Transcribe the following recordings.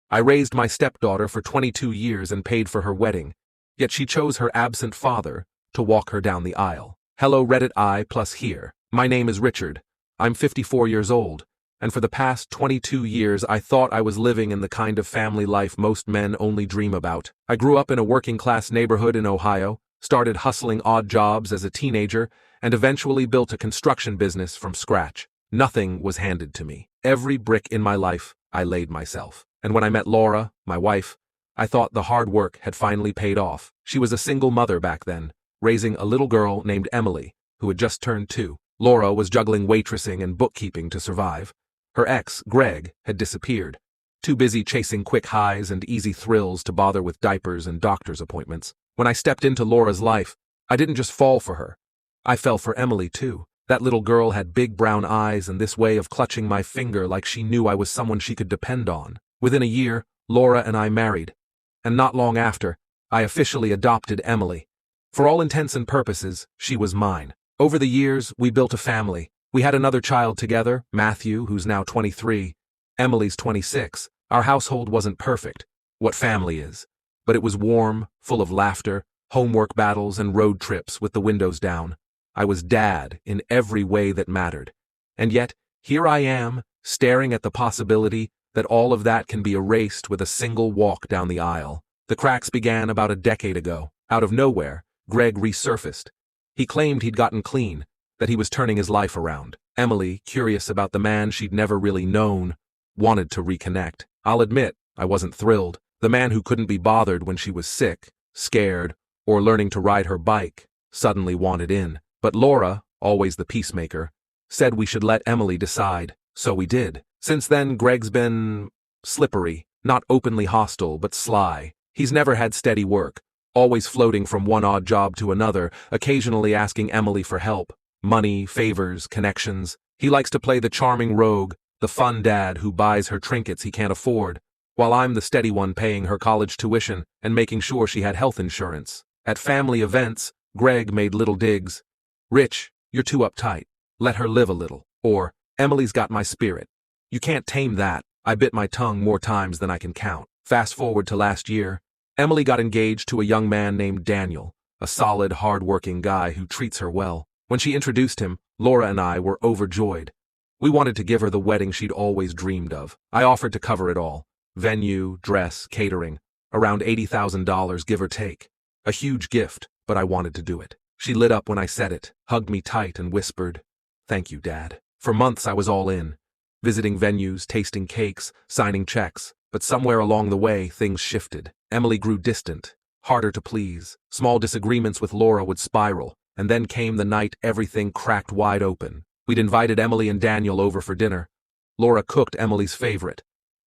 I raised my stepdaughter for 22 years and paid for her wedding, yet she chose her absent father to walk her down the aisle. Hello Reddit I plus here. My name is Richard. I'm 54 years old, and for the past 22 years I thought I was living in the kind of family life most men only dream about. I grew up in a working-class neighborhood in Ohio, started hustling odd jobs as a teenager, and eventually built a construction business from scratch. Nothing was handed to me. Every brick in my life I laid myself. And when I met Laura, my wife, I thought the hard work had finally paid off. She was a single mother back then, raising a little girl named Emily, who had just turned 2. Laura was juggling waitressing and bookkeeping to survive. Her ex, Greg, had disappeared, too busy chasing quick highs and easy thrills to bother with diapers and doctor's appointments. When I stepped into Laura's life, I didn't just fall for her. I fell for Emily too. That little girl had big brown eyes and this way of clutching my finger like she knew I was someone she could depend on. Within a year, Laura and I married, and not long after, I officially adopted Emily. For all intents and purposes, she was mine. Over the years, we built a family. We had another child together, Matthew, who's now 23. Emily's 26. Our household wasn't perfect, what family is, but it was warm, full of laughter, homework battles, and road trips with the windows down. I was dad in every way that mattered. And yet, here I am, staring at the possibility that all of that can be erased with a single walk down the aisle. The cracks began about a decade ago. Out of nowhere, Greg resurfaced. He claimed he'd gotten clean, that he was turning his life around. Emily, curious about the man she'd never really known, wanted to reconnect. I'll admit, I wasn't thrilled. The man who couldn't be bothered when she was sick, scared, or learning to ride her bike, suddenly wanted in. But Laura, always the peacemaker, said we should let Emily decide, so we did. Since then, Greg's been slippery, not openly hostile, but sly. He's never had steady work, always floating from one odd job to another, occasionally asking Emily for help, money, favors, connections. He likes to play the charming rogue, the fun dad who buys her trinkets he can't afford, while I'm the steady one paying her college tuition and making sure she had health insurance. At family events, Greg made little digs. Rich, you're too uptight. Let her live a little. Or, Emily's got my spirit. You can't tame that. I bit my tongue more times than I can count. Fast forward to last year, Emily got engaged to a young man named Daniel, a solid, hard-working guy who treats her well. When she introduced him, Laura and I were overjoyed. We wanted to give her the wedding she'd always dreamed of. I offered to cover it all. Venue, dress, catering. Around $80,000 give or take. A huge gift, but I wanted to do it. She lit up when I said it, hugged me tight and whispered, "Thank you, Dad." For months I was all in, visiting venues, tasting cakes, signing checks, but somewhere along the way things shifted. Emily grew distant, harder to please. Small disagreements with Laura would spiral, and then came the night everything cracked wide open. We'd invited Emily and Daniel over for dinner. Laura cooked Emily's favorite,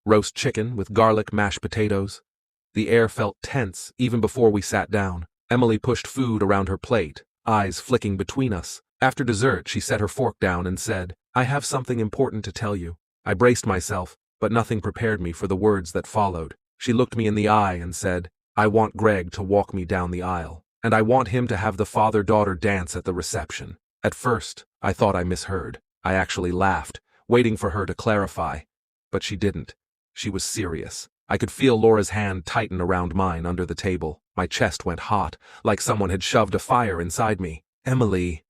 roast chicken with garlic mashed potatoes. The air felt tense even before we sat down. Emily pushed food around her plate, eyes flicking between us. After dessert, she set her fork down and said, "I have something important to tell you." I braced myself, but nothing prepared me for the words that followed. She looked me in the eye and said, "I want Greg to walk me down the aisle, and I want him to have the father-daughter dance at the reception." At first, I thought I misheard. I actually laughed, waiting for her to clarify. But she didn't. She was serious. I could feel Laura's hand tighten around mine under the table. My chest went hot, like someone had shoved a fire inside me. "Emily,"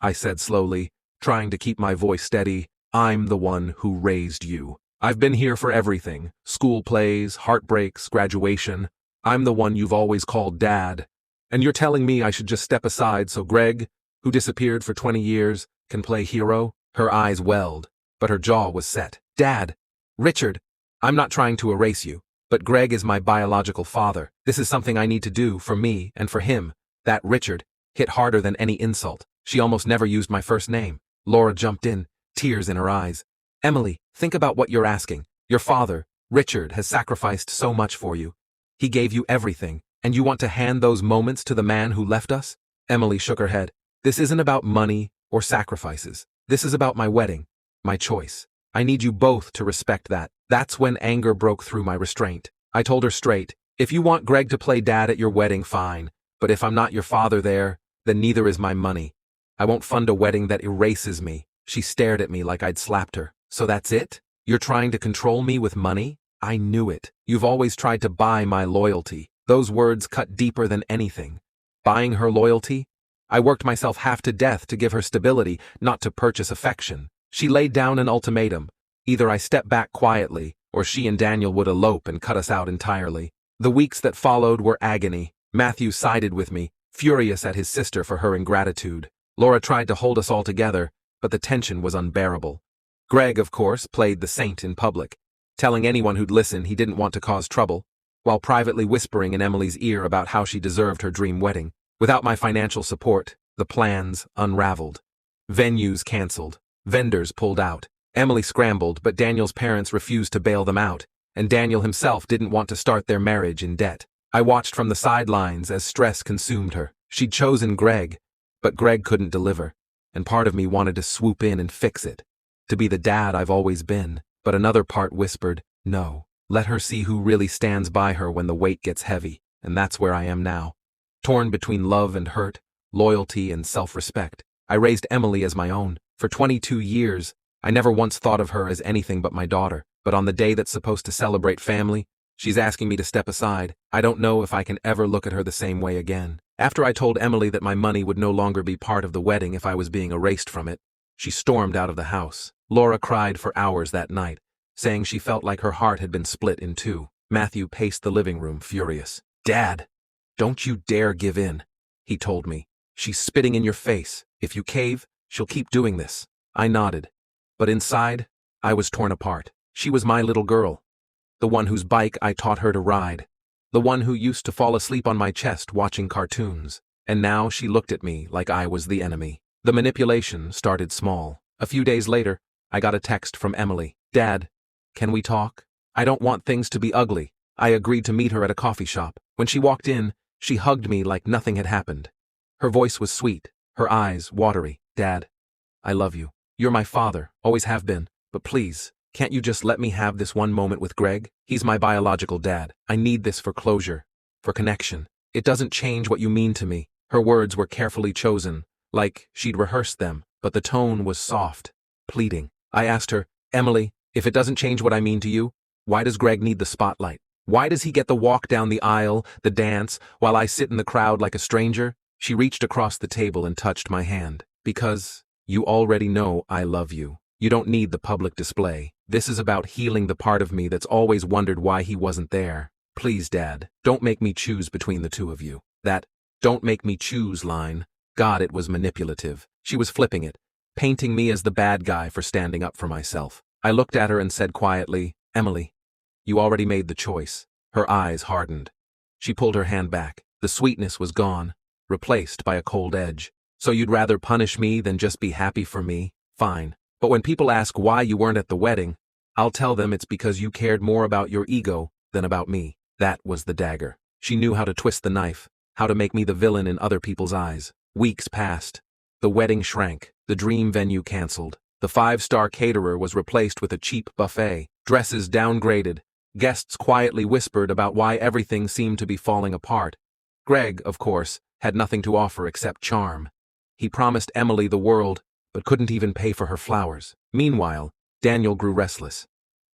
I said slowly, trying to keep my voice steady, "I'm the one who raised you. I've been here for everything. School plays, heartbreaks, graduation. I'm the one you've always called Dad. And you're telling me I should just step aside so Greg, who disappeared for 20 years, can play hero?" Her eyes welled, but her jaw was set. "Dad, Richard, I'm not trying to erase you, but Greg is my biological father. This is something I need to do for me and for him." That Richard hit harder than any insult. She almost never used my first name. Laura jumped in, tears in her eyes. "Emily, think about what you're asking. Your father, Richard, has sacrificed so much for you. He gave you everything, and you want to hand those moments to the man who left us?" Emily shook her head. "This isn't about money or sacrifices. This is about my wedding, my choice. I need you both to respect that." That's when anger broke through my restraint. I told her straight, "If you want Greg to play dad at your wedding, fine. But if I'm not your father there, then neither is my money. I won't fund a wedding that erases me." She stared at me like I'd slapped her. "So that's it? You're trying to control me with money?" I knew it. You've always tried to buy my loyalty. Those words cut deeper than anything. Buying her loyalty? I worked myself half to death to give her stability, not to purchase affection. She laid down an ultimatum. Either I stepped back quietly, or she and Daniel would elope and cut us out entirely. The weeks that followed were agony. Matthew sided with me, furious at his sister for her ingratitude. Laura tried to hold us all together, but the tension was unbearable. Greg, of course, played the saint in public, telling anyone who'd listen he didn't want to cause trouble, while privately whispering in Emily's ear about how she deserved her dream wedding. Without my financial support, the plans unraveled. Venues canceled. Vendors pulled out. Emily scrambled, but Daniel's parents refused to bail them out, and Daniel himself didn't want to start their marriage in debt. I watched from the sidelines as stress consumed her. She'd chosen Greg, but Greg couldn't deliver, and part of me wanted to swoop in and fix it. To be the dad I've always been, but another part whispered, no, let her see who really stands by her when the weight gets heavy, and that's where I am now. Torn between love and hurt, loyalty and self-respect, I raised Emily as my own. For 22 years, I never once thought of her as anything but my daughter, but on the day that's supposed to celebrate family, she's asking me to step aside. I don't know if I can ever look at her the same way again. After I told Emily that my money would no longer be part of the wedding if I was being erased from it, she stormed out of the house. Laura cried for hours that night, saying she felt like her heart had been split in two. Matthew paced the living room, furious. Dad, don't you dare give in, he told me. She's spitting in your face. If you cave, she'll keep doing this. I nodded. But inside, I was torn apart. She was my little girl. The one whose bike I taught her to ride. The one who used to fall asleep on my chest watching cartoons. And now she looked at me like I was the enemy. The manipulation started small. A few days later, I got a text from Emily. Dad, can we talk? I don't want things to be ugly. I agreed to meet her at a coffee shop. When she walked in, she hugged me like nothing had happened. Her voice was sweet, her eyes watery. Dad, I love you. You're my father, always have been. But please, can't you just let me have this one moment with Greg? He's my biological dad. I need this for closure, for connection. It doesn't change what you mean to me. Her words were carefully chosen, like she'd rehearsed them, but the tone was soft, pleading. I asked her, Emily, if it doesn't change what I mean to you, why does Greg need the spotlight? Why does he get the walk down the aisle, the dance, while I sit in the crowd like a stranger? She reached across the table and touched my hand. Because you already know I love you. You don't need the public display. This is about healing the part of me that's always wondered why he wasn't there. Please, Dad, don't make me choose between the two of you. That "don't make me choose" line, God, it was manipulative. She was flipping it, painting me as the bad guy for standing up for myself. I looked at her and said quietly, Emily, you already made the choice. Her eyes hardened. She pulled her hand back. The sweetness was gone, replaced by a cold edge. So you'd rather punish me than just be happy for me? Fine. But when people ask why you weren't at the wedding, I'll tell them it's because you cared more about your ego than about me. That was the dagger. She knew how to twist the knife, how to make me the villain in other people's eyes. Weeks passed. The wedding shrank. The dream venue canceled. The 5-star caterer was replaced with a cheap buffet. Dresses downgraded. Guests quietly whispered about why everything seemed to be falling apart. Greg, of course, had nothing to offer except charm. He promised Emily the world, but couldn't even pay for her flowers. Meanwhile, Daniel grew restless.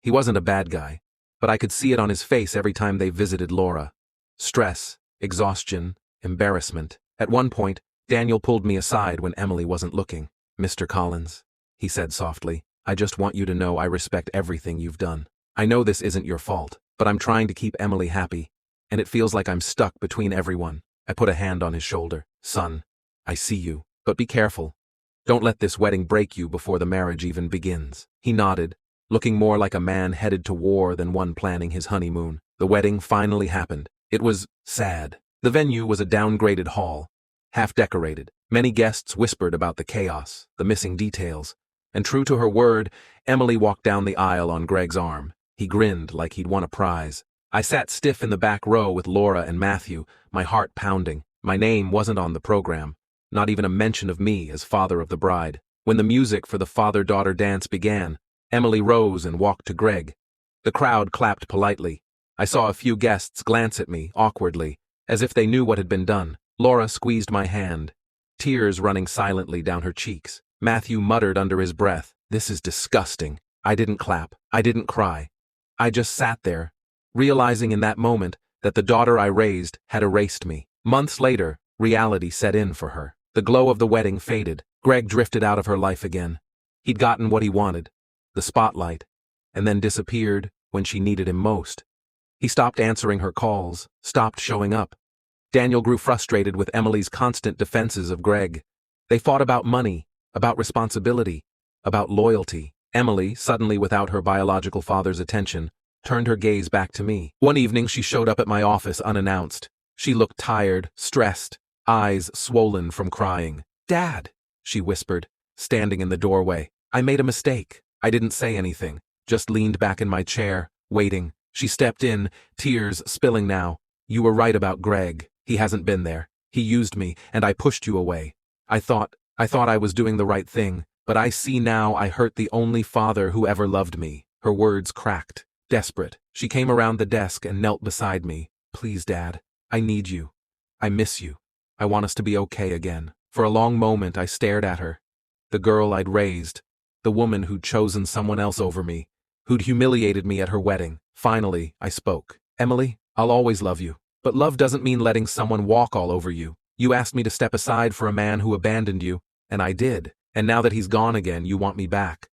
He wasn't a bad guy, but I could see it on his face every time they visited Laura. Stress, exhaustion, embarrassment. At one point, Daniel pulled me aside when Emily wasn't looking. Mr. Collins, he said softly, I just want you to know I respect everything you've done. I know this isn't your fault, but I'm trying to keep Emily happy, and it feels like I'm stuck between everyone. I put a hand on his shoulder. Son, I see you, but be careful. Don't let this wedding break you before the marriage even begins. He nodded, looking more like a man headed to war than one planning his honeymoon. The wedding finally happened. It was sad. The venue was a downgraded hall, half decorated. Many guests whispered about the chaos, the missing details, and true to her word, Emily walked down the aisle on Greg's arm. He grinned like he'd won a prize. I sat stiff in the back row with Laura and Matthew, my heart pounding. My name wasn't on the program, not even a mention of me as father of the bride. When the music for the father-daughter dance began, Emily rose and walked to Greg. The crowd clapped politely. I saw a few guests glance at me, awkwardly, as if they knew what had been done. Laura squeezed my hand, tears running silently down her cheeks. Matthew muttered under his breath, "This is disgusting." I didn't clap. I didn't cry. I just sat there, realizing in that moment that the daughter I raised had erased me. Months later, reality set in for her. The glow of the wedding faded. Greg drifted out of her life again. He'd gotten what he wanted, the spotlight, and then disappeared when she needed him most. He stopped answering her calls, stopped showing up. Daniel grew frustrated with Emily's constant defenses of Greg. They fought about money, about responsibility, about loyalty. Emily, suddenly without her biological father's attention, turned her gaze back to me. One evening she showed up at my office unannounced. She looked tired, stressed, eyes swollen from crying. "Dad," she whispered, standing in the doorway. "I made a mistake." I didn't say anything, just leaned back in my chair, waiting. She stepped in, tears spilling now. "You were right about Greg. He hasn't been there. He used me, and I pushed you away. I thought I was doing the right thing, but I see now I hurt the only father who ever loved me." Her words cracked. Desperate, she came around the desk and knelt beside me. "Please, Dad, I need you. I miss you. I want us to be okay again." For a long moment I stared at her. The girl I'd raised, the woman who'd chosen someone else over me, who'd humiliated me at her wedding. Finally, I spoke. "Emily, I'll always love you. But love doesn't mean letting someone walk all over you. You asked me to step aside for a man who abandoned you, and I did. And now that he's gone again, you want me back.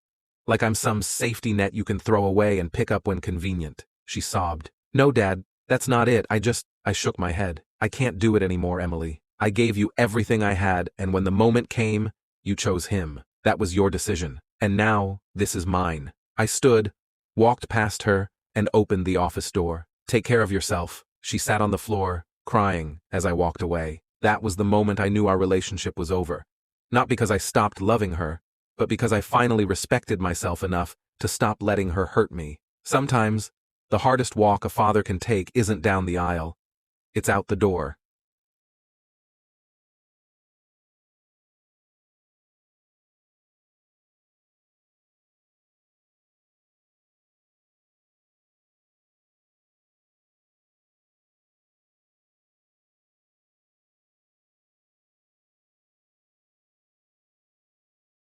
Like I'm some safety net you can throw away and pick up when convenient." She sobbed. "No, Dad, that's not it. I shook my head. "I can't do it anymore, Emily. I gave you everything I had, and when the moment came, you chose him. That was your decision. And now, this is mine." I stood, walked past her, and opened the office door. "Take care of yourself." She sat on the floor, crying, as I walked away. That was the moment I knew our relationship was over. Not because I stopped loving her, but because I finally respected myself enough to stop letting her hurt me. Sometimes, the hardest walk a father can take isn't down the aisle. It's out the door.